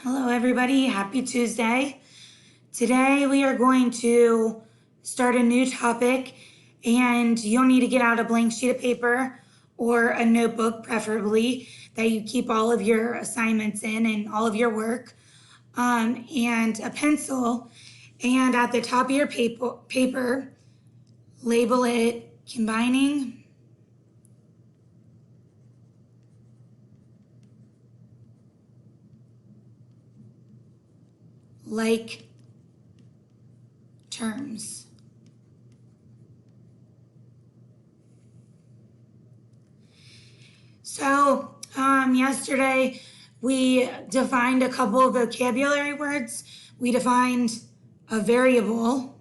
Hello, everybody. Happy Tuesday. Today we are going to start a new topic, and you'll need to get out a blank sheet of paper or a notebook, preferably, that you keep all of your assignments in and all of your work, and a pencil. And at the top of your paper, label it combining, like terms. So yesterday we defined a couple of vocabulary words. We defined a variable.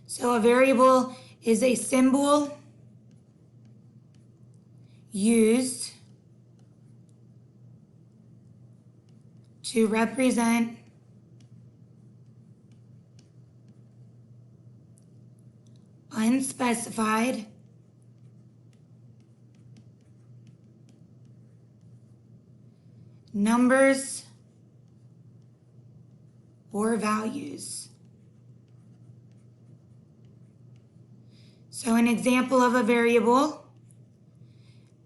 So a variable is a symbol used to represent unspecified numbers or values. So an example of a variable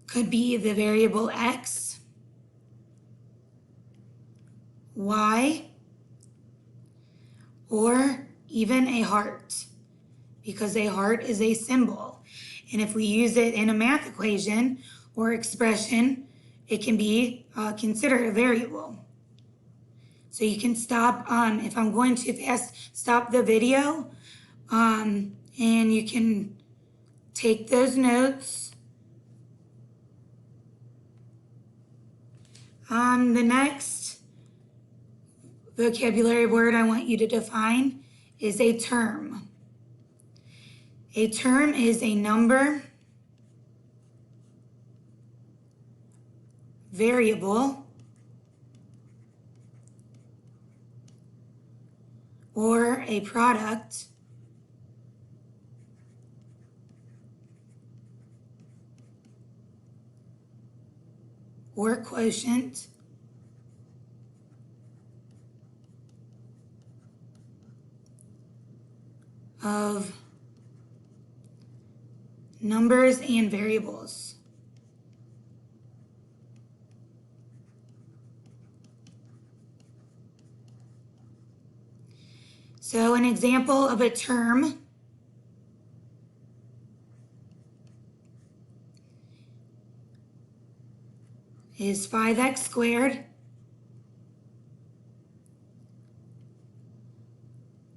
could be the variable x, y, or even a heart, because a heart is a symbol. And if we use it in a math equation or expression, it can be considered a variable. So you can stop, if I'm going too fast, stop the video, and you can take those notes. The next vocabulary word I want you to define is a term. A term is a number, variable, or a product or quotient of numbers and variables. So an example of a term is 5x squared,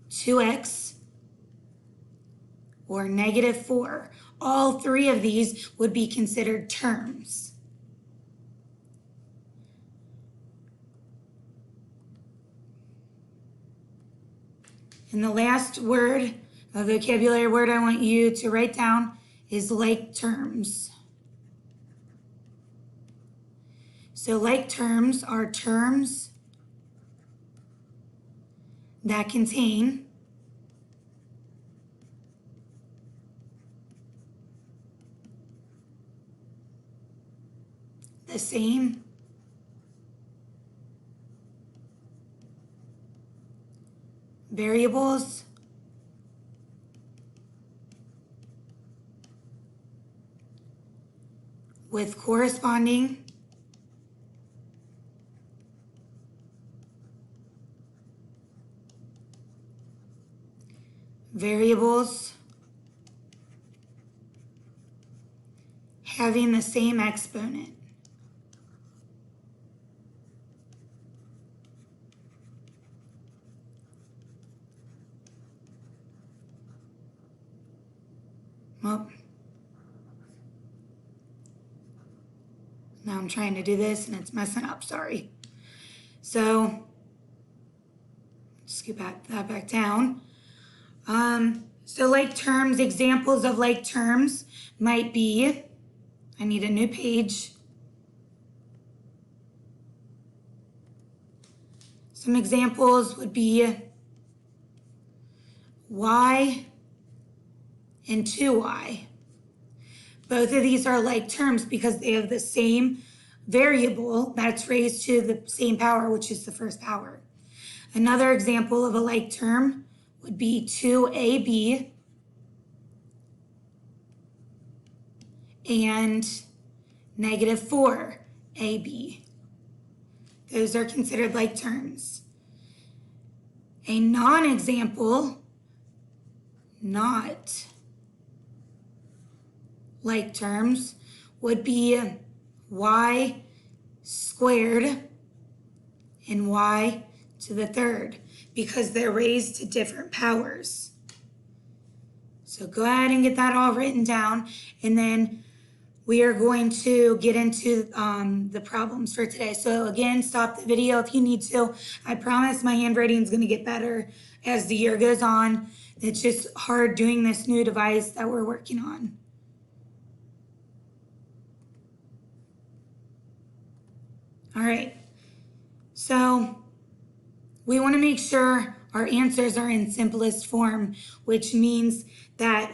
2x, or -4. All three of these would be considered terms. And the last word, a vocabulary word I want you to write down, is like terms. So like terms are terms that contain the same variables with corresponding variables having the same exponent. Well, now I'm trying to do this and it's messing up, sorry. So, scoop that back down. So like terms, examples of like terms might be, I need a new page. Some examples would be y and 2y. Both of these are like terms because they have the same variable that's raised to the same power, which is the first power. Another example of a like term would be 2ab and negative 4ab. Those are considered like terms. A non-example, not like terms, would be y squared and y to the third, because they're raised to different powers. So go ahead and get that all written down, and then we are going to get into the problems for today. So again, stop the video if you need to. I promise my handwriting is going to get better as the year goes on. It's just hard doing this new device that we're working on. All right, so we want to make sure our answers are in simplest form, which means that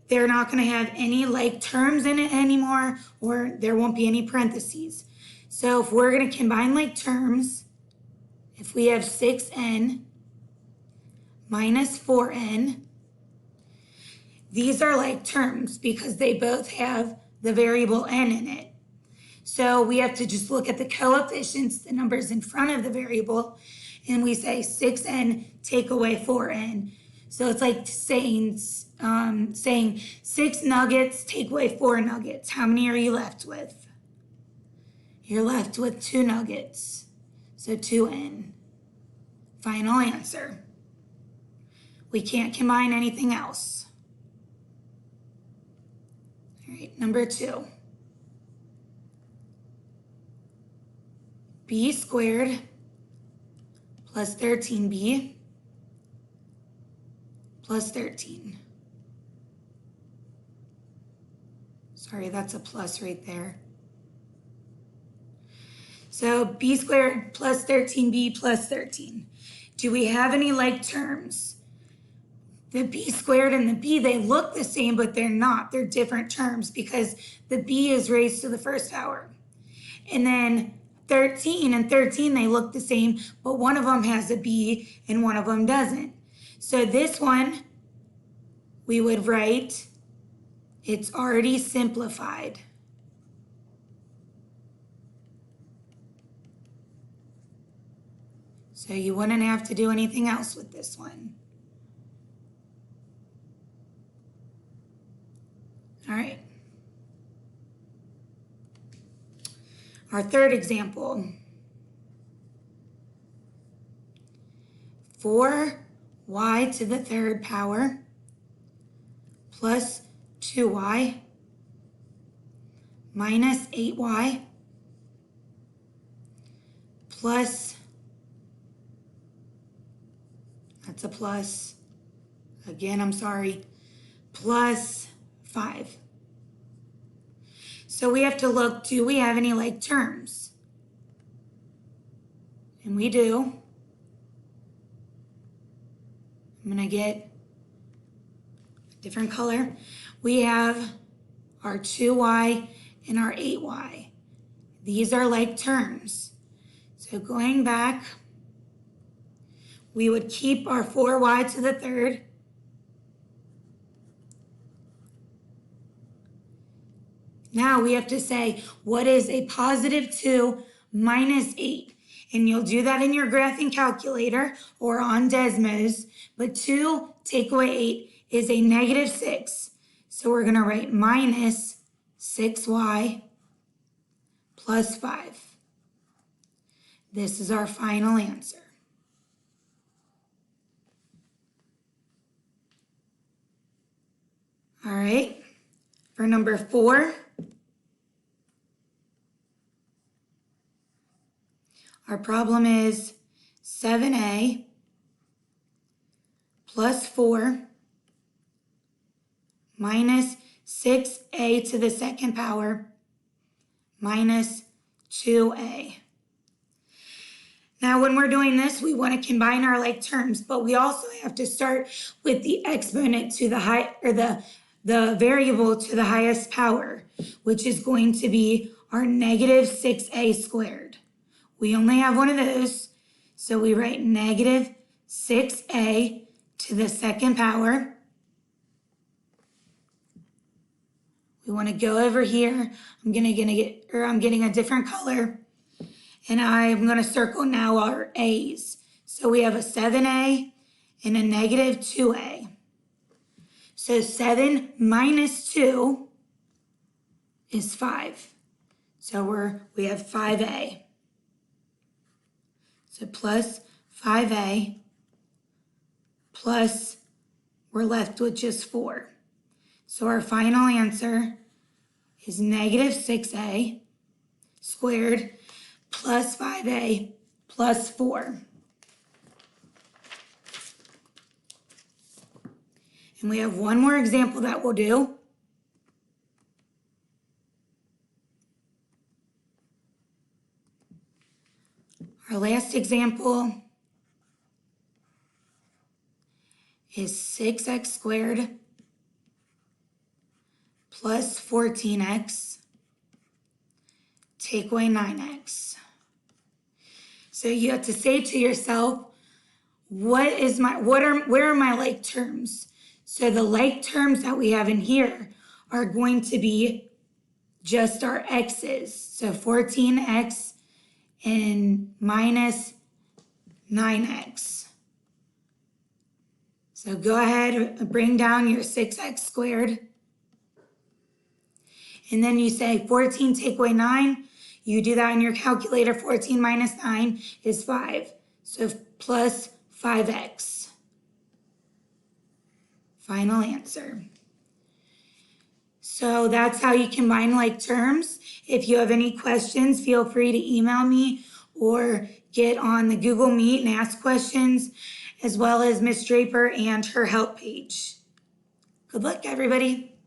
they're not going to have any like terms in it anymore, or there won't be any parentheses. So if we're going to combine like terms, if we have 6n minus 4n, these are like terms because they both have the variable n in it. So we have to just look at the coefficients, the numbers in front of the variable, and we say 6n take away 4n. So it's like saying 6 nuggets take away 4 nuggets. How many are you left with? You're left with 2 nuggets. So 2n. Final answer. We can't combine anything else. All right, number 2. B squared plus 13b plus 13. Sorry, that's a plus right there. So b squared plus 13b plus 13. Do we have any like terms? The b squared and the b, they look the same, but they're not. They're different terms because the b is raised to the first power. And then 13 and 13, they look the same, but one of them has a b and one of them doesn't. So this one, we would write, it's already simplified. So you wouldn't have to do anything else with this one. All right. Our third example. 4y to the third power plus 2y minus 8y plus, that's a plus, again, I'm sorry, plus 5. So we have to look, do we have any like terms? And we do. I'm gonna get a different color. We have our 2y and our 8y. These are like terms. So going back, we would keep our 4y to the third. Now we have to say, what is a positive 2 minus 8? And you'll do that in your graphing calculator or on Desmos. But 2 take away 8 is a negative 6. So we're going to write minus 6y plus 5. This is our final answer. All right, for number 4, our problem is 7a plus 4 minus 6a to the second power minus 2a. Now, when we're doing this, we want to combine our like terms, but we also have to start with the exponent to the the variable to the highest power, which is going to be our negative 6a squared. We only have one of those, so we write negative 6a to the second power. We want to go over here. I'm getting a different color, and I'm going to circle now our a's. So we have a 7a and a negative 2a. So 7 minus 2 is 5. So we have 5a. So plus 5a plus we're left with just 4. So our final answer is negative 6a squared plus 5a plus 4. And we have one more example that we'll do. Our last example is 6x squared plus 14x take away 9x. So you have to say to yourself, where are my like terms? So the like terms that we have in here are going to be just our x's. So 14x and minus 9x. So go ahead and bring down your 6x squared. And then you say 14 take away 9. You do that in your calculator. 14 minus 9 is 5. So plus 5x. Final answer. So that's how you combine like terms. If you have any questions, feel free to email me or get on the Google Meet and ask questions, as well as Miss Draper and her help page. Good luck, everybody.